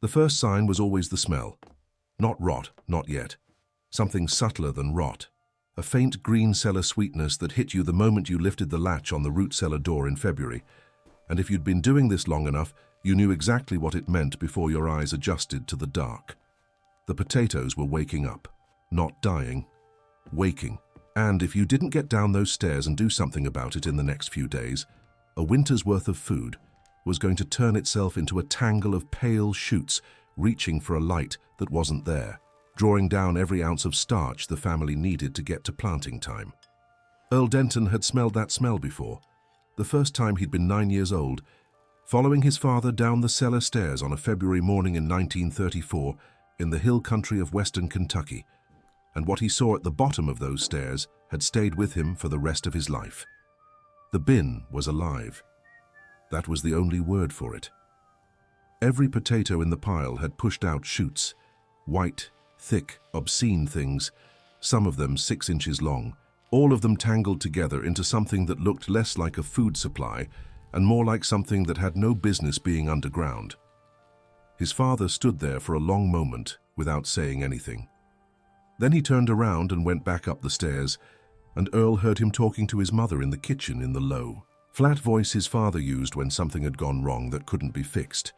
The first sign was always the smell. Not rot, not yet. Something subtler than rot. A faint green cellar sweetness that hit you the moment you lifted the latch on the root cellar door in February. And if you'd been doing this long enough, you knew exactly what it meant before your eyes adjusted to the dark. The potatoes were waking up. Not dying. Waking. And if you didn't get down those stairs and do something about it in the next few days, a winter's worth of food was going to turn itself into a tangle of pale shoots reaching for a light that wasn't there, drawing down every ounce of starch the family needed to get to planting time. Earl Denton had smelled that smell before, the first time he'd been 9 years old, following his father down the cellar stairs on a February morning in 1934 in the hill country of western Kentucky, and what he saw at the bottom of those stairs had stayed with him for the rest of his life. The bin was alive. That was the only word for it. Every potato in the pile had pushed out shoots, white, thick, obscene things, some of them 6 inches long, all of them tangled together into something that looked less like a food supply and more like something that had no business being underground. His father stood there for a long moment without saying anything. Then he turned around and went back up the stairs, and Earl heard him talking to his mother in the kitchen in the low, flat voice his father used when something had gone wrong that couldn't be fixed.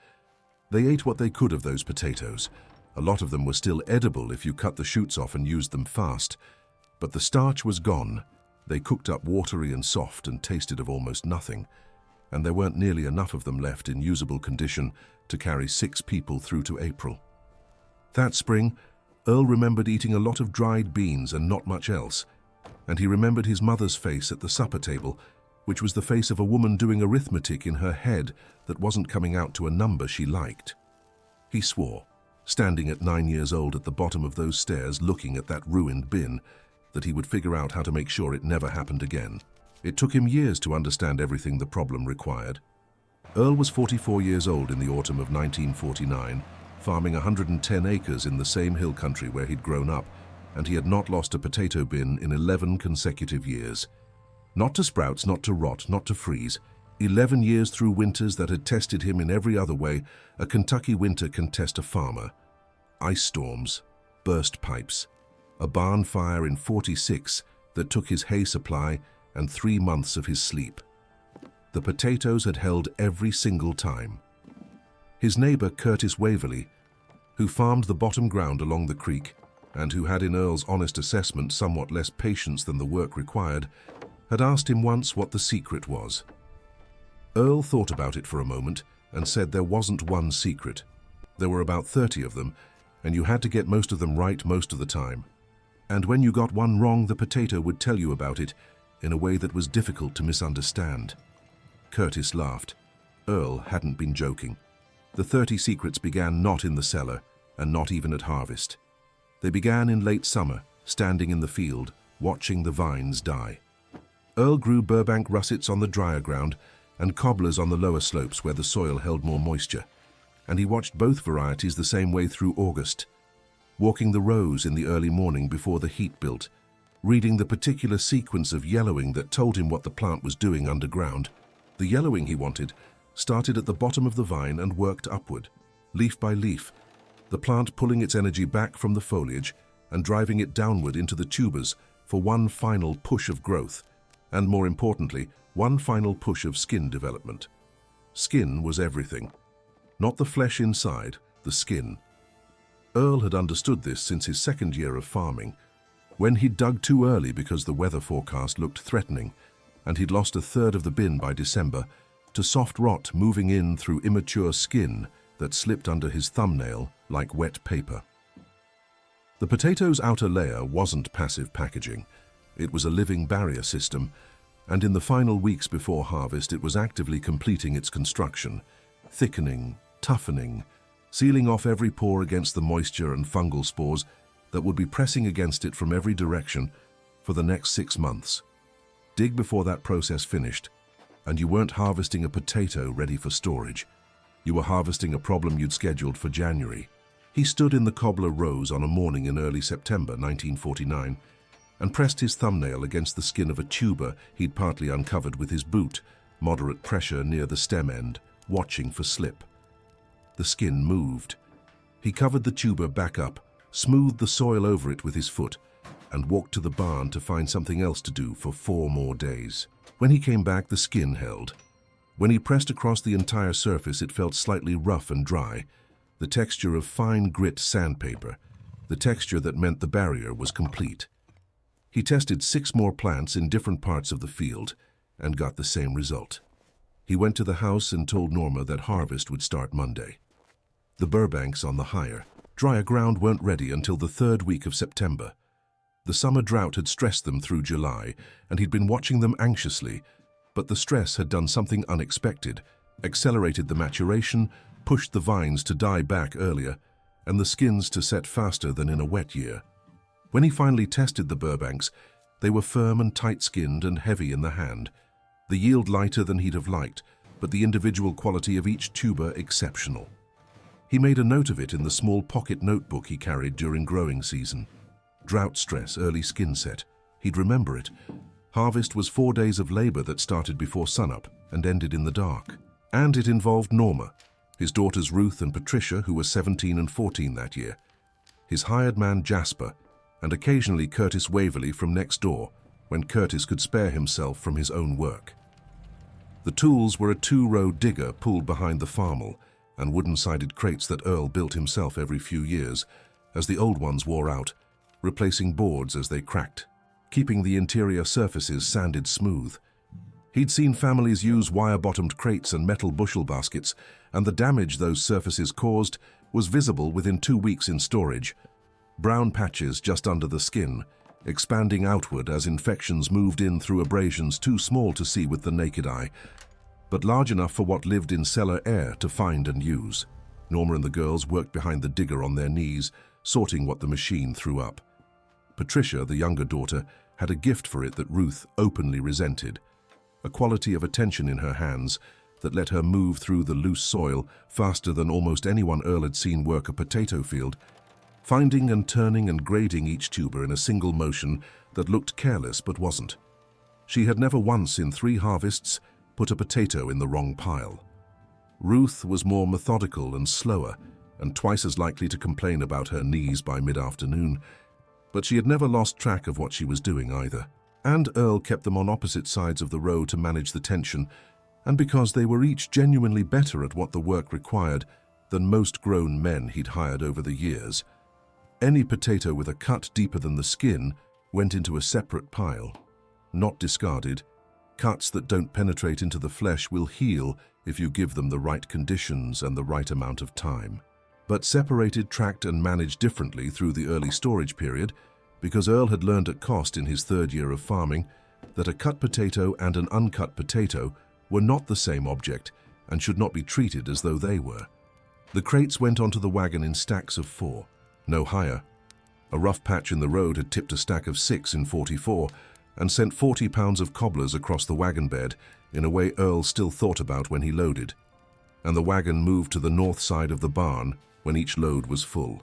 They ate what they could of those potatoes. A lot of them were still edible if you cut the shoots off and used them fast. But the starch was gone. They cooked up watery and soft and tasted of almost nothing, and there weren't nearly enough of them left in usable condition to carry 6 people through to April. That spring, Earl remembered eating a lot of dried beans and not much else, and he remembered his mother's face at the supper table, which was the face of a woman doing arithmetic in her head that wasn't coming out to a number she liked. He swore, standing at 9 years old at the bottom of those stairs looking at that ruined bin, that he would figure out how to make sure it never happened again. It took him years to understand everything the problem required. Earl was 44 years old in the autumn of 1949, farming 110 acres in the same hill country where he'd grown up, and he had not lost a potato bin in 11 consecutive years. Not to sprouts, not to rot, not to freeze. 11 years through winters that had tested him in every other way a Kentucky winter can test a farmer. Ice storms, burst pipes, a barn fire in '46 that took his hay supply and 3 months of his sleep. The potatoes had held every single time. His neighbor Curtis Waverly, who farmed the bottom ground along the creek and who had in Earl's honest assessment somewhat less patience than the work required, had asked him once what the secret was. Earl thought about it for a moment and said there wasn't one secret. There were about 30 of them, and you had to get most of them right most of the time. And when you got one wrong, the potato would tell you about it in a way that was difficult to misunderstand. Curtis laughed. Earl hadn't been joking. The 30 secrets began not in the cellar, and not even at harvest. They began in late summer, standing in the field, watching the vines die. Earl grew Burbank russets on the drier ground and cobblers on the lower slopes where the soil held more moisture, and he watched both varieties the same way through August, walking the rows in the early morning before the heat built, reading the particular sequence of yellowing that told him what the plant was doing underground. The yellowing he wanted started at the bottom of the vine and worked upward, leaf by leaf, the plant pulling its energy back from the foliage and driving it downward into the tubers for one final push of growth, and more importantly, one final push of skin development. Skin was everything. Not the flesh inside, the skin. Earl had understood this since his second year of farming, when he'd dug too early because the weather forecast looked threatening, and he'd lost 1/3 of the bin by December to soft rot moving in through immature skin that slipped under his thumbnail like wet paper. The potato's outer layer wasn't passive packaging. It was a living barrier system, and in the final weeks before harvest it was actively completing its construction, thickening, toughening, sealing off every pore against the moisture and fungal spores that would be pressing against it from every direction for the next 6 months. Dig before that process finished, and you weren't harvesting a potato ready for storage. You were harvesting a problem you'd scheduled for January. He stood in the cobbler rows on a morning in early September 1949 and pressed his thumbnail against the skin of a tuber he'd partly uncovered with his boot, moderate pressure near the stem end, watching for slip. The skin moved. He covered the tuber back up, smoothed the soil over it with his foot, and walked to the barn to find something else to do for 4 more days. When he came back, the skin held. When he pressed across the entire surface, it felt slightly rough and dry, the texture of fine grit sandpaper, the texture that meant the barrier was complete. He tested 6 more plants in different parts of the field and got the same result. He went to the house and told Norma that harvest would start Monday. The Burbanks on the higher, drier ground weren't ready until the 3rd week of September. The summer drought had stressed them through July, and he'd been watching them anxiously, but the stress had done something unexpected, accelerated the maturation, pushed the vines to die back earlier, and the skins to set faster than in a wet year. When he finally tested the Burbanks, they were firm and tight-skinned and heavy in the hand, the yield lighter than he'd have liked, but the individual quality of each tuber exceptional. He made a note of it in the small pocket notebook he carried during growing season. Drought stress, early skin set. He'd remember it. Harvest was 4 days of labor that started before sunup and ended in the dark. And it involved Norma, his daughters Ruth and Patricia, who were 17 and 14 that year, his hired man Jasper, and occasionally Curtis Waverley from next door, when Curtis could spare himself from his own work. The tools were a 2-row digger pulled behind the farmel and wooden-sided crates that Earl built himself every few years, as the old ones wore out, replacing boards as they cracked, keeping the interior surfaces sanded smooth. He'd seen families use wire-bottomed crates and metal bushel baskets, and the damage those surfaces caused was visible within 2 weeks in storage. Brown patches just under the skin, expanding outward as infections moved in through abrasions too small to see with the naked eye, but large enough for what lived in cellar air to find and use. Norma and the girls worked behind the digger on their knees, sorting what the machine threw up. Patricia, the younger daughter, had a gift for it that Ruth openly resented, a quality of attention in her hands that let her move through the loose soil faster than almost anyone Earl had seen work a potato field, finding and turning and grading each tuber in a single motion that looked careless but wasn't. She had never once in 3 harvests put a potato in the wrong pile. Ruth was more methodical and slower, and twice as likely to complain about her knees by mid-afternoon, but she had never lost track of what she was doing either. And Earl kept them on opposite sides of the row to manage the tension, and because they were each genuinely better at what the work required than most grown men he'd hired over the years, any potato with a cut deeper than the skin went into a separate pile, not discarded. Cuts that don't penetrate into the flesh will heal if you give them the right conditions and the right amount of time, but separated, tracked and managed differently through the early storage period, because Earl had learned at cost in his 3rd year of farming that a cut potato and an uncut potato were not the same object and should not be treated as though they were. The crates went onto the wagon in stacks of 4, no higher. A rough patch in the road had tipped a stack of 6 in 44 and sent 40 pounds of cobblers across the wagon bed in a way Earl still thought about when he loaded, and the wagon moved to the north side of the barn when each load was full.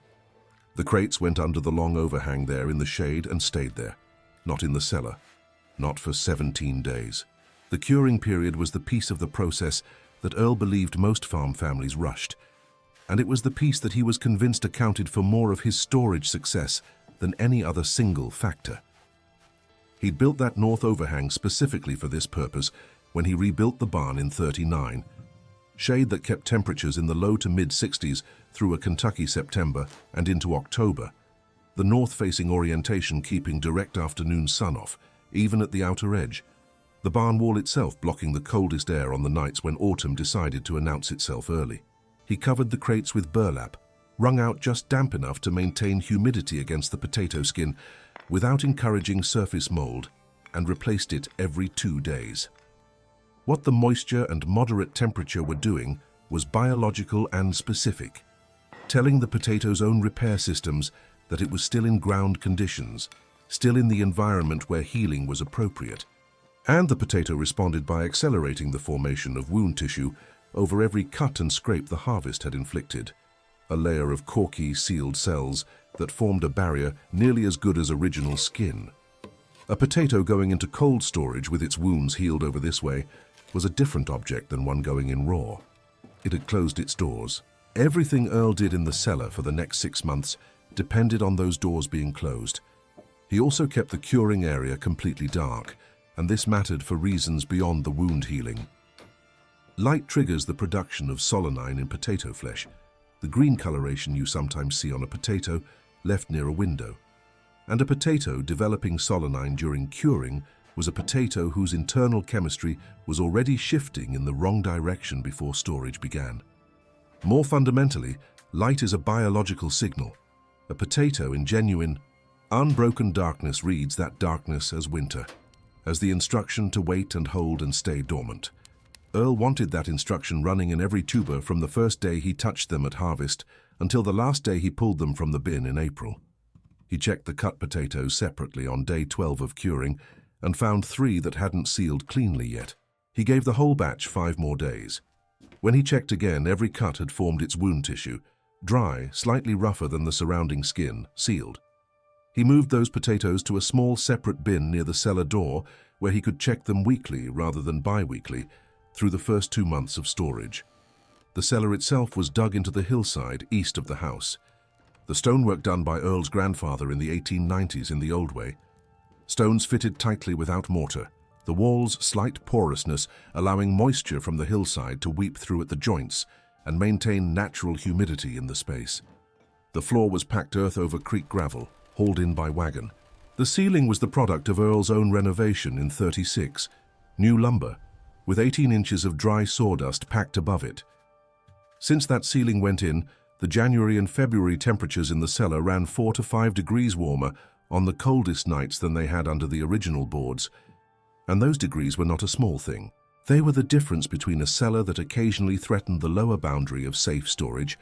The crates went under the long overhang there in the shade and stayed there, not in the cellar, not for 17 days. The curing period was the piece of the process that Earl believed most farm families rushed, and it was the piece that he was convinced accounted for more of his storage success than any other single factor. He'd built that north overhang specifically for this purpose when he rebuilt the barn in '39, shade that kept temperatures in the low to mid-60s through a Kentucky September and into October, the north-facing orientation keeping direct afternoon sun off, even at the outer edge, the barn wall itself blocking the coldest air on the nights when autumn decided to announce itself early. He covered the crates with burlap, wrung out just damp enough to maintain humidity against the potato skin without encouraging surface mold, and replaced it every 2 days. What the moisture and moderate temperature were doing was biological and specific, telling the potato's own repair systems that it was still in ground conditions, still in the environment where healing was appropriate. And the potato responded by accelerating the formation of wound tissue over every cut and scrape the harvest had inflicted, a layer of corky, sealed cells that formed a barrier nearly as good as original skin. A potato going into cold storage with its wounds healed over this way was a different object than one going in raw. It had closed its doors, Everything Earl did in the cellar for the next 6 months depended on those doors being closed. He also kept the curing area completely dark, and this mattered for reasons beyond the wound healing. Light triggers the production of solanine in potato flesh, the green coloration you sometimes see on a potato left near a window. And a potato developing solanine during curing was a potato whose internal chemistry was already shifting in the wrong direction before storage began. More fundamentally, light is a biological signal. A potato in genuine, unbroken darkness reads that darkness as winter, as the instruction to wait and hold and stay dormant. Earl wanted that instruction running in every tuber from the first day he touched them at harvest until the last day he pulled them from the bin in April. He checked the cut potatoes separately on day 12 of curing and found 3 that hadn't sealed cleanly yet. He gave the whole batch 5 more days. When he checked again, every cut had formed its wound tissue, dry, slightly rougher than the surrounding skin, sealed. He moved those potatoes to a small separate bin near the cellar door where he could check them weekly rather than bi-weekly through the first 2 months of storage. The cellar itself was dug into the hillside east of the house. The stonework done by Earl's grandfather in the 1890s in the old way. Stones fitted tightly without mortar, the walls' slight porousness allowing moisture from the hillside to weep through at the joints and maintain natural humidity in the space. The floor was packed earth over creek gravel, hauled in by wagon. The ceiling was the product of Earl's own renovation in '36, new lumber, with 18 inches of dry sawdust packed above it. Since that ceiling went in, the January and February temperatures in the cellar ran 4 to 5 degrees warmer on the coldest nights than they had under the original boards. And those degrees were not a small thing. They were the difference between a cellar that occasionally threatened the lower boundary of safe storage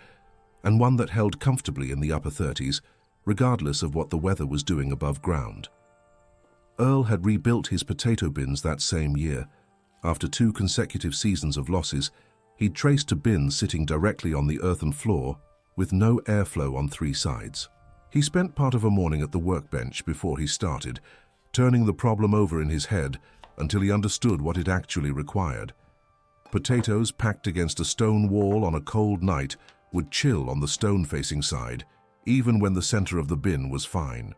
and one that held comfortably in the upper 30s, regardless of what the weather was doing above ground. Earl had rebuilt his potato bins that same year. After 2 consecutive seasons of losses, he'd traced to bins sitting directly on the earthen floor with no airflow on 3 sides. He spent part of a morning at the workbench before he started, turning the problem over in his head until he understood what it actually required. Potatoes packed against a stone wall on a cold night would chill on the stone-facing side, even when the center of the bin was fine.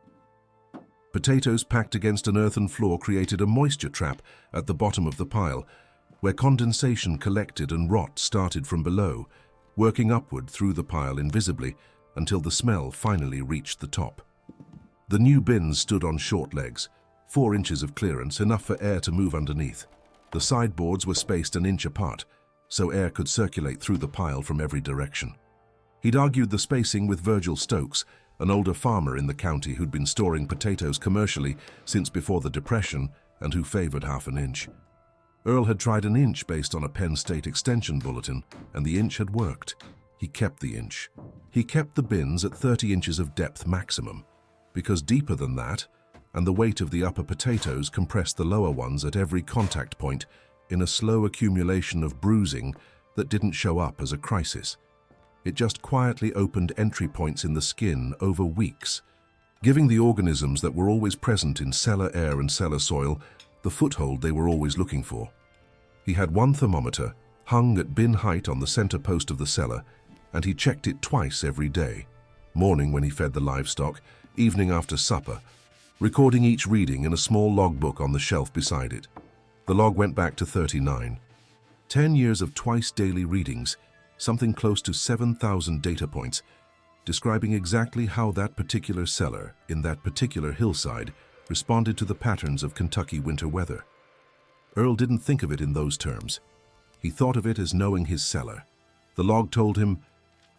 Potatoes packed against an earthen floor created a moisture trap at the bottom of the pile, where condensation collected and rot started from below, working upward through the pile invisibly until the smell finally reached the top. The new bins stood on short legs, 4 inches of clearance, enough for air to move underneath. The sideboards were spaced an inch apart, so air could circulate through the pile from every direction. He'd argued the spacing with Virgil Stokes, an older farmer in the county who'd been storing potatoes commercially since before the Depression and who favored ½ an inch. Earl had tried an inch based on a Penn State extension bulletin, and the inch had worked. He kept the inch. He kept the bins at 30 inches of depth maximum, because deeper than that, and the weight of the upper potatoes compressed the lower ones at every contact point in a slow accumulation of bruising that didn't show up as a crisis. It just quietly opened entry points in the skin over weeks, giving the organisms that were always present in cellar air and cellar soil the foothold they were always looking for. He had 1 thermometer hung at bin height on the center post of the cellar, and he checked it twice every day, morning when he fed the livestock, evening after supper, recording each reading in a small logbook on the shelf beside it. The log went back to 39. 10 years of twice daily readings, something close to 7,000 data points, describing exactly how that particular cellar in that particular hillside responded to the patterns of Kentucky winter weather. Earl didn't think of it in those terms. He thought of it as knowing his cellar. The log told him,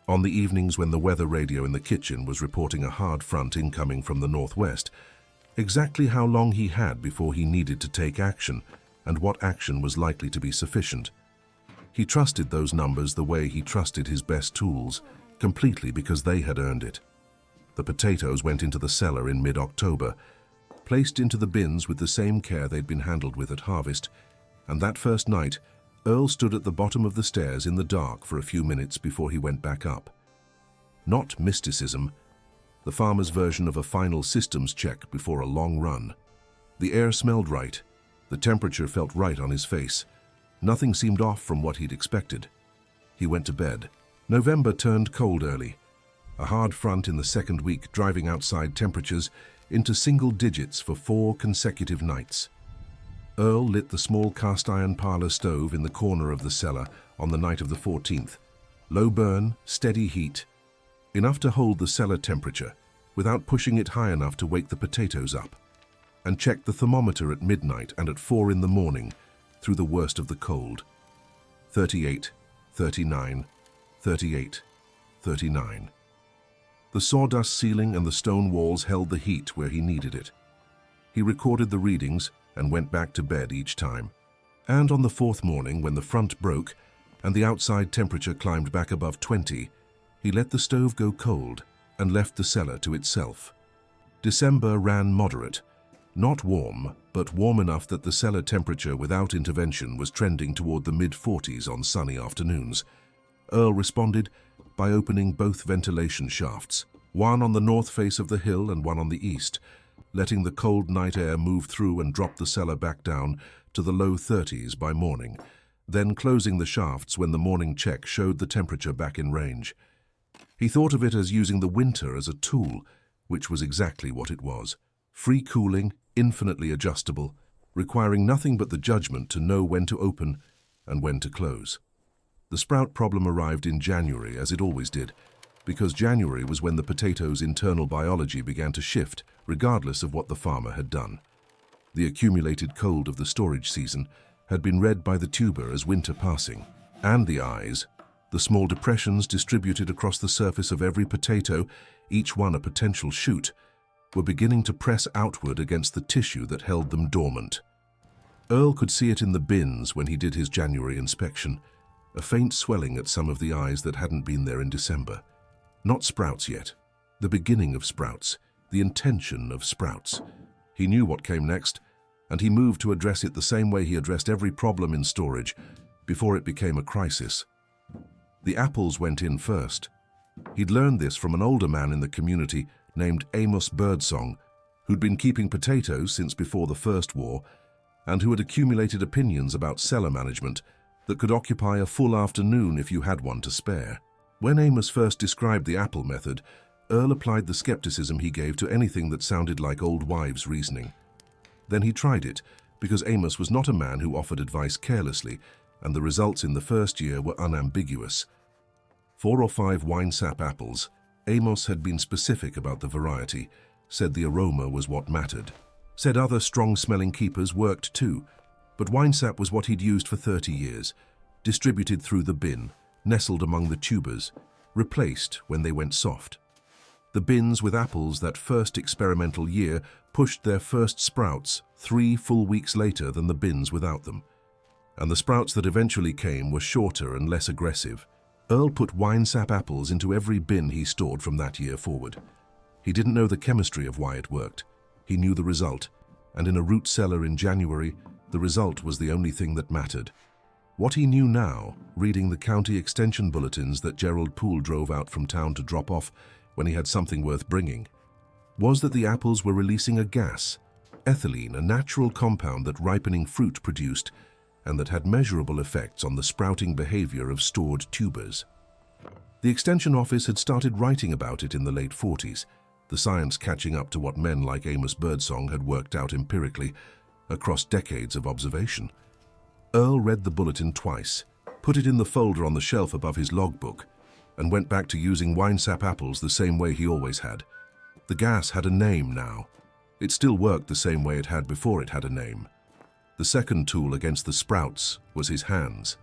on the evenings when the weather radio in the kitchen was reporting a hard front incoming from the northwest, exactly how long he had before he needed to take action and what action was likely to be sufficient. He trusted those numbers the way he trusted his best tools, completely because they had earned it. The potatoes went into the cellar in mid-October, placed into the bins with the same care they'd been handled with at harvest, and that first night, Earl stood at the bottom of the stairs in the dark for a few minutes before he went back up. Not mysticism, the farmer's version of a final systems check before a long run. The air smelled right, the temperature felt right on his face. Nothing seemed off from what he'd expected. He went to bed, November turned cold early, a hard front in the second week driving outside temperatures into single digits for 4 consecutive nights. Earl lit the small cast-iron parlor stove in the corner of the cellar on the night of the 14th. Low burn, steady heat, enough to hold the cellar temperature without pushing it high enough to wake the potatoes up, and checked the thermometer at midnight and at 4 in the morning through the worst of the cold. 38, 39, 38, 39. The sawdust ceiling and the stone walls held the heat where he needed it. He recorded the readings and went back to bed each time. And on the 4th morning, when the front broke and the outside temperature climbed back above 20, he let the stove go cold and left the cellar to itself. December ran moderate, not warm, but warm enough that the cellar temperature without intervention was trending toward the mid-40s on sunny afternoons. Earl responded by opening both ventilation shafts, one on the north face of the hill and one on the east, letting the cold night air move through and drop the cellar back down to the low 30s by morning, then closing the shafts when the morning check showed the temperature back in range. He thought of it as using the winter as a tool, which was exactly what it was. Free cooling, infinitely adjustable, requiring nothing but the judgment to know when to open and when to close. The sprout problem arrived in January, as it always did, because January was when the potato's internal biology began to shift, regardless of what the farmer had done. The accumulated cold of the storage season had been read by the tuber as winter passing, and the eyes, the small depressions distributed across the surface of every potato, each one a potential shoot, were beginning to press outward against the tissue that held them dormant. Earl could see it in the bins when he did his January inspection, a faint swelling at some of the eyes that hadn't been there in December. Not sprouts yet. The beginning of sprouts. The intention of sprouts. He knew what came next, and he moved to address it the same way he addressed every problem in storage, before it became a crisis. The apples went in first. He'd learned this from an older man in the community named Amos Birdsong, who'd been keeping potatoes since before the First War, and who had accumulated opinions about cellar management that could occupy a full afternoon if you had one to spare. When Amos first described the apple method, Earl applied the skepticism he gave to anything that sounded like old wives' reasoning. Then he tried it, because Amos was not a man who offered advice carelessly, and the results in the first year were unambiguous. 4 or 5 winesap apples. Amos had been specific about the variety, said the aroma was what mattered. Said other strong-smelling keepers worked too, but winesap was what he'd used for 30 years, distributed through the bin, nestled among the tubers, replaced when they went soft. The bins with apples that first experimental year pushed their first sprouts 3 full weeks later than the bins without them. And the sprouts that eventually came were shorter and less aggressive. Earl put winesap apples into every bin he stored from that year forward. He didn't know the chemistry of why it worked. He knew the result, and in a root cellar in January, the result was the only thing that mattered. What he knew now, reading the county extension bulletins that Gerald Poole drove out from town to drop off when he had something worth bringing, was that the apples were releasing a gas, ethylene, a natural compound that ripening fruit produced and that had measurable effects on the sprouting behavior of stored tubers. The extension office had started writing about it in the late 40s, the science catching up to what men like Amos Birdsong had worked out empirically across decades of observation. Earl read the bulletin twice, put it in the folder on the shelf above his logbook, and went back to using winesap apples the same way he always had. The gas had a name now. It still worked the same way it had before it had a name. The second tool against the sprouts was his hands.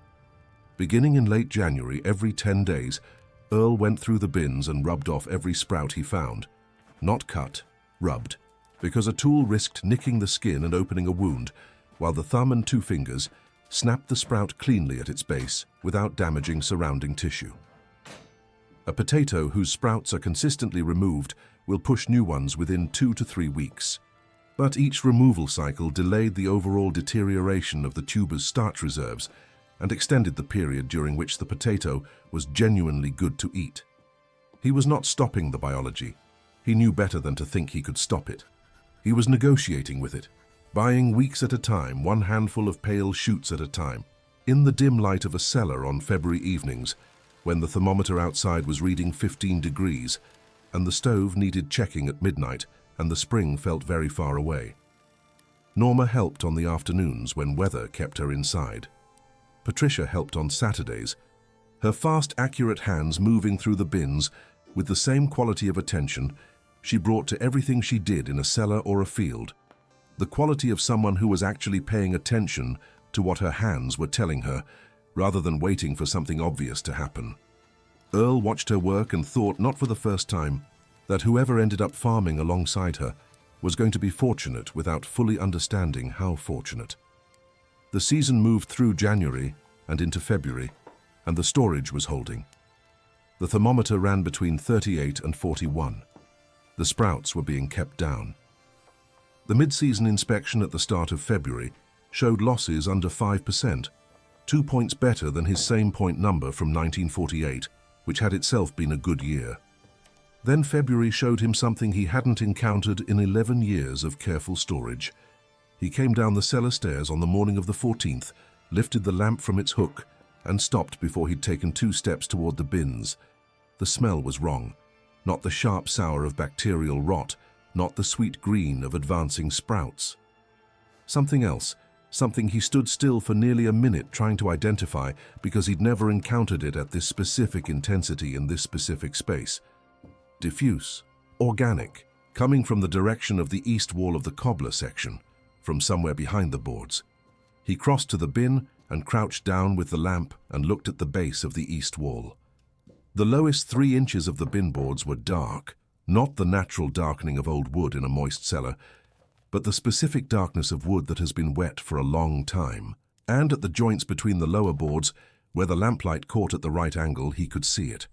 Beginning in late January, every 10 days, Earl went through the bins and rubbed off every sprout he found. Not cut, rubbed, because a tool risked nicking the skin and opening a wound, while the thumb and 2 fingers snapped the sprout cleanly at its base without damaging surrounding tissue. A potato whose sprouts are consistently removed will push new ones within 2 to 3 weeks. But each removal cycle delayed the overall deterioration of the tuber's starch reserves and extended the period during which the potato was genuinely good to eat. He was not stopping the biology. He knew better than to think he could stop it. He was negotiating with it, buying weeks at a time, 1 handful of pale shoots at a time. In the dim light of a cellar on February evenings, when the thermometer outside was reading 15 degrees, and the stove needed checking at midnight, and the spring felt very far away. Norma helped on the afternoons when weather kept her inside. Patricia helped on Saturdays, her fast, accurate hands moving through the bins with the same quality of attention she brought to everything she did in a cellar or a field, the quality of someone who was actually paying attention to what her hands were telling her, rather than waiting for something obvious to happen. Earl watched her work and thought, not for the first time, that whoever ended up farming alongside her was going to be fortunate without fully understanding how fortunate. The season moved through January and into February, and the storage was holding. The thermometer ran between 38 and 41. The sprouts were being kept down. The mid-season inspection at the start of February showed losses under 5%, 2 points better than his same point number from 1948, which had itself been a good year. Then February showed him something he hadn't encountered in 11 years of careful storage. He came down the cellar stairs on the morning of the 14th, lifted the lamp from its hook, and stopped before he'd taken 2 steps toward the bins. The smell was wrong. Not the sharp sour of bacterial rot, not the sweet green of advancing sprouts. Something else, something he stood still for nearly a minute trying to identify because he'd never encountered it at this specific intensity in this specific space. Diffuse, organic, coming from the direction of the east wall of the cobbler section, from somewhere behind the boards. He crossed to the bin and crouched down with the lamp and looked at the base of the east wall. The lowest 3 inches of the bin boards were dark, not the natural darkening of old wood in a moist cellar, but the specific darkness of wood that has been wet for a long time. And at the joints between the lower boards, where the lamplight caught at the right angle, he could see it.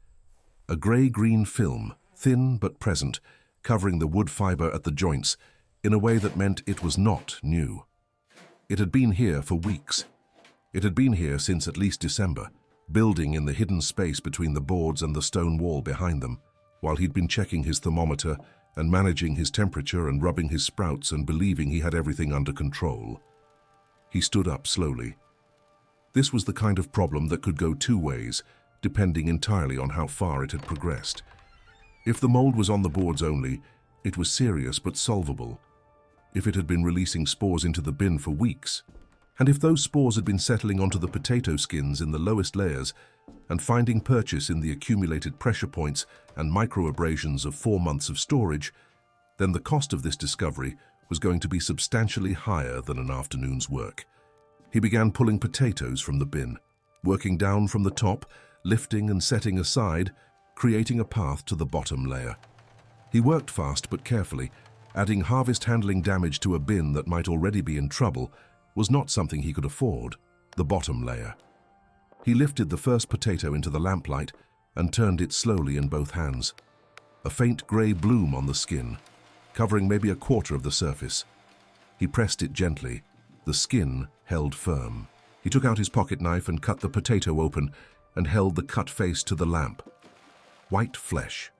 A grey-green film, thin but present, covering the wood fibre at the joints in a way that meant it was not new. It had been here for weeks. It had been here since at least December, building in the hidden space between the boards and the stone wall behind them, while he'd been checking his thermometer and managing his temperature and rubbing his sprouts and believing he had everything under control. He stood up slowly. This was the kind of problem that could go 2 ways, depending entirely on how far it had progressed. If the mold was on the boards only, it was serious but solvable. If it had been releasing spores into the bin for weeks, and if those spores had been settling onto the potato skins in the lowest layers and finding purchase in the accumulated pressure points and microabrasions of 4 months of storage, then the cost of this discovery was going to be substantially higher than an afternoon's work. He began pulling potatoes from the bin, working down from the top, lifting and setting aside, creating a path to the bottom layer. He worked fast but carefully. Adding harvest handling damage to a bin that might already be in trouble was not something he could afford, the bottom layer. He lifted the first potato into the lamplight and turned it slowly in both hands. A faint grey bloom on the skin, covering maybe a quarter of the surface. He pressed it gently. The skin held firm. He took out his pocket knife and cut the potato open and held the cut face to the lamp. White flesh,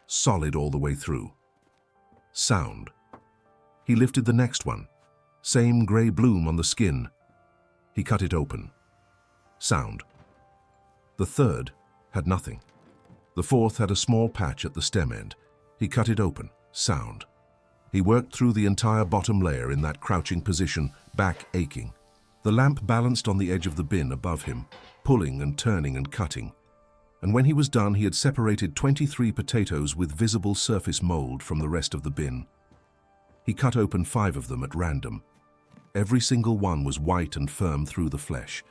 solid all the way through. Sound. He lifted the next one. Same grey bloom on the skin. He cut it open. Sound. The third had nothing. The fourth had a small patch at the stem end. He cut it open. Sound. He worked through the entire bottom layer in that crouching position, back aching. The lamp balanced on the edge of the bin above him, pulling and turning and cutting. And when he was done, he had separated 23 potatoes with visible surface mold from the rest of the bin. He cut open 5 of them at random. Every single one was white and firm through the flesh.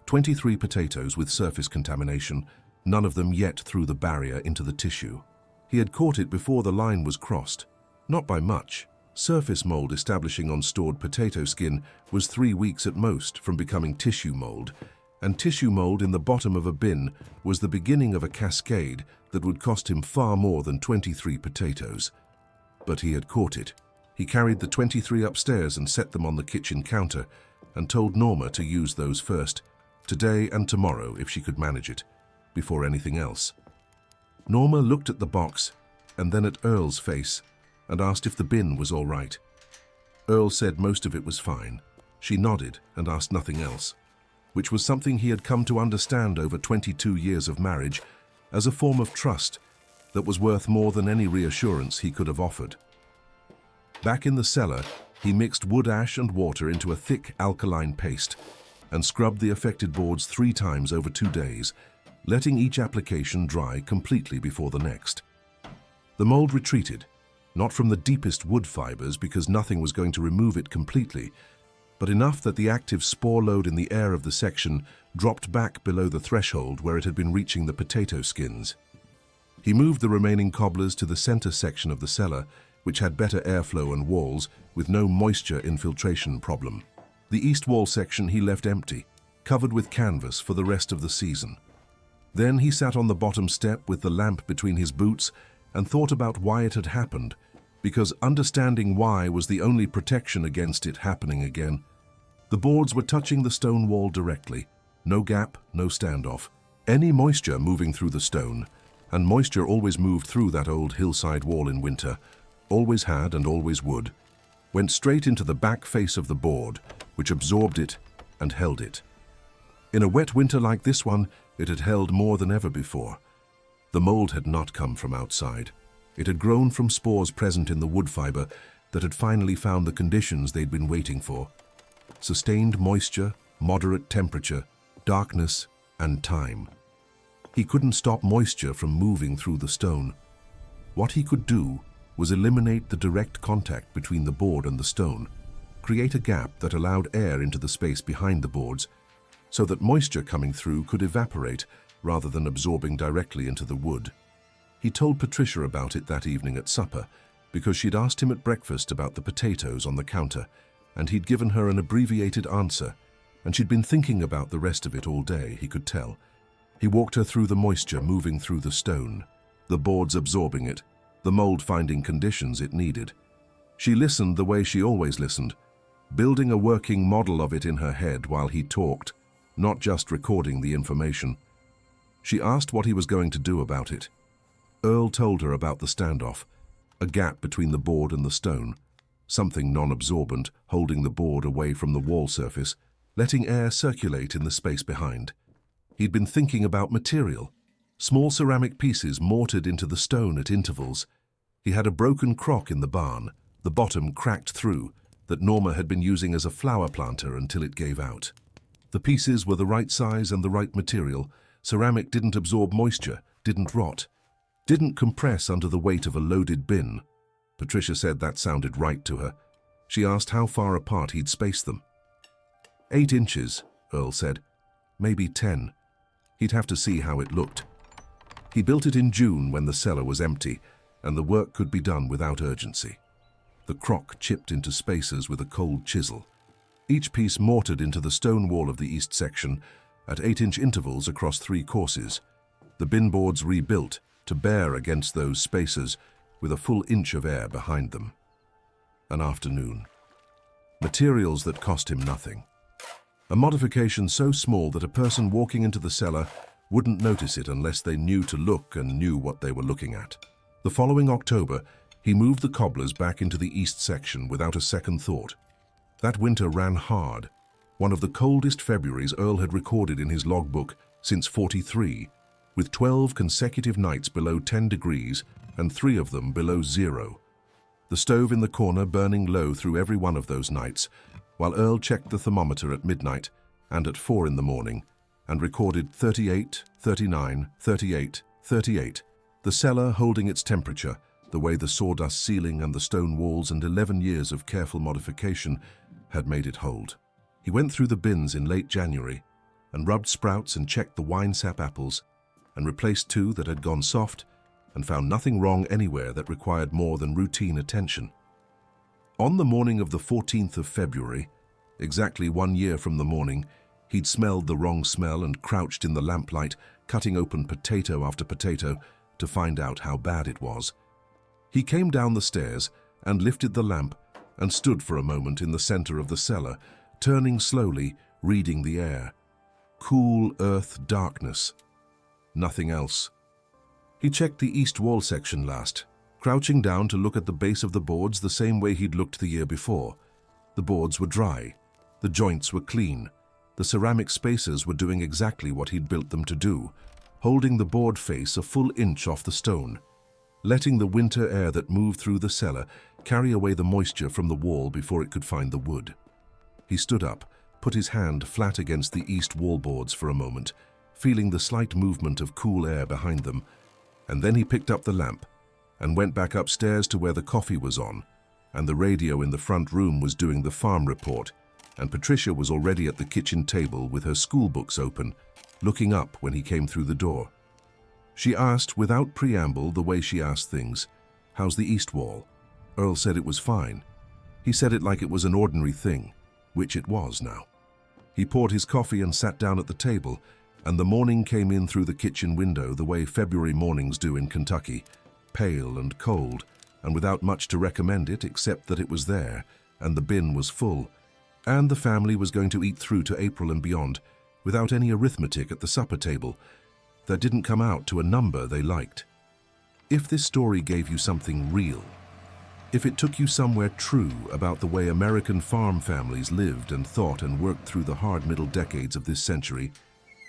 23 potatoes with surface contamination, none of them yet through the barrier into the tissue. He had caught it before the line was crossed. Not by much. Surface mold establishing on stored potato skin was 3 weeks at most from becoming tissue mold, and tissue mold in the bottom of a bin was the beginning of a cascade that would cost him far more than 23 potatoes. But he had caught it. He carried the 23 upstairs and set them on the kitchen counter and told Norma to use those first, today and tomorrow if she could manage it, before anything else. Norma looked at the box and then at Earl's face and asked if the bin was all right. Earl said most of it was fine. She nodded and asked nothing else. which was something he had come to understand over 22 years of marriage as a form of trust that was worth more than any reassurance he could have offered. Back in the cellar, he mixed wood ash and water into a thick alkaline paste and scrubbed the affected boards 3 times over 2 days, letting each application dry completely before the next. The mold retreated, not from the deepest wood fibers because nothing was going to remove it completely, but enough that the active spore load in the air of the section dropped back below the threshold where it had been reaching the potato skins. He moved the remaining cobblers to the center section of the cellar, which had better airflow and walls with no moisture infiltration problem. The east wall section he left empty, covered with canvas for the rest of the season. Then he sat on the bottom step with the lamp between his boots and thought about why it had happened, because understanding why was the only protection against it happening again. The boards were touching the stone wall directly, no gap, no standoff. Any moisture moving through the stone, and moisture always moved through that old hillside wall in winter, always had and always would, went straight into the back face of the board, which absorbed it and held it. In a wet winter like this one, it had held more than ever before. The mold had not come from outside. It had grown from spores present in the wood fiber that had finally found the conditions they'd been waiting for. Sustained moisture, moderate temperature, darkness, and time. He couldn't stop moisture from moving through the stone. What he could do was eliminate the direct contact between the board and the stone, create a gap that allowed air into the space behind the boards, so that moisture coming through could evaporate rather than absorbing directly into the wood. He told Patricia about it that evening at supper, because she'd asked him at breakfast about the potatoes on the counter, and he'd given her an abbreviated answer, and she'd been thinking about the rest of it all day, he could tell. He walked her through the moisture moving through the stone, the boards absorbing it, the mold finding conditions it needed. She listened the way she always listened, building a working model of it in her head while he talked, not just recording the information. She asked what he was going to do about it. Earl told her about the standoff, a gap between the board and the stone, something non-absorbent holding the board away from the wall surface, letting air circulate in the space behind. He'd been thinking about material, small ceramic pieces mortared into the stone at intervals. He had a broken crock in the barn, the bottom cracked through, that Norma had been using as a flower planter until it gave out. The pieces were the right size and the right material. Ceramic didn't absorb moisture, didn't rot, didn't compress under the weight of a loaded bin. Patricia said that sounded right to her. She asked how far apart he'd spaced them. 8 inches, Earl said. Maybe 10. He'd have to see how it looked. He built it in June when the cellar was empty, and the work could be done without urgency. The crock chipped into spaces with a cold chisel. Each piece mortared into the stone wall of the east section at 8-inch intervals across 3 courses. The bin boards rebuilt to bear against those spaces with a full inch of air behind them. An afternoon. Materials that cost him nothing. A modification so small that a person walking into the cellar wouldn't notice it unless they knew to look and knew what they were looking at. The following October, he moved the cobblers back into the east section without a second thought. That winter ran hard, one of the coldest Februaries Earl had recorded in his logbook since '43, with 12 consecutive nights below 10 degrees and 3 of them below 0. The stove in the corner burning low through every one of those nights, while Earl checked the thermometer at midnight and at 4 in the morning and recorded 38, 39, 38, 38, the cellar holding its temperature, the way the sawdust ceiling and the stone walls and 11 years of careful modification had made it hold. He went through the bins in late January and rubbed sprouts and checked the wine sap apples and replaced 2 that had gone soft and found nothing wrong anywhere that required more than routine attention. On the morning of the 14th of February, exactly 1 year from the morning, he'd smelled the wrong smell and crouched in the lamplight, cutting open potato after potato to find out how bad it was. He came down the stairs and lifted the lamp and stood for a moment in the center of the cellar, turning slowly, reading the air. Cool earth darkness. Nothing else. He checked the east wall section last, crouching down to look at the base of the boards the same way he'd looked the year before. The boards were dry. The joints were clean. The ceramic spacers were doing exactly what he'd built them to do, holding the board face a full inch off the stone, letting the winter air that moved through the cellar carry away the moisture from the wall before it could find the wood. He stood up, put his hand flat against the east wall boards for a moment, feeling the slight movement of cool air behind them, and then he picked up the lamp and went back upstairs to where the coffee was on, and the radio in the front room was doing the farm report, and Patricia was already at the kitchen table with her school books open, looking up when he came through the door. She asked, without preamble, the way she asked things, "How's the east wall?" Earl said it was fine. He said it like it was an ordinary thing, which it was now. He poured his coffee and sat down at the table, and the morning came in through the kitchen window the way February mornings do in Kentucky, pale and cold, and without much to recommend it except that it was there, and the bin was full, and the family was going to eat through to April and beyond, without any arithmetic at the supper table that didn't come out to a number they liked. If this story gave you something real, if it took you somewhere true about the way American farm families lived and thought and worked through the hard middle decades of this century,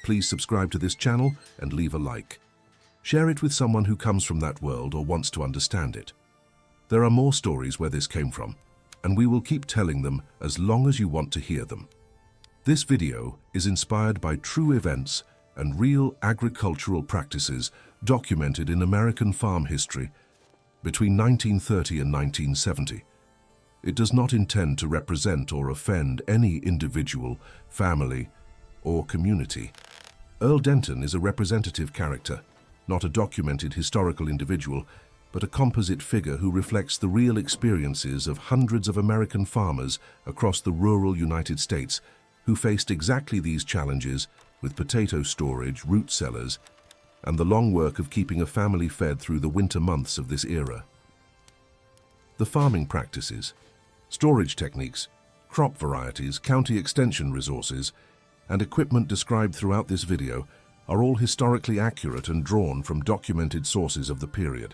please subscribe to this channel and leave a like. Share it with someone who comes from that world or wants to understand it. There are more stories where this came from, and we will keep telling them as long as you want to hear them. This video is inspired by true events and real agricultural practices documented in American farm history between 1930 and 1970. It does not intend to represent or offend any individual, family, or community. Earl Denton is a representative character, not a documented historical individual, but a composite figure who reflects the real experiences of hundreds of American farmers across the rural United States who faced exactly these challenges with potato storage, root cellars, and the long work of keeping a family fed through the winter months of this era. The farming practices, storage techniques, crop varieties, county extension resources, and equipment described throughout this video are all historically accurate and drawn from documented sources of the period.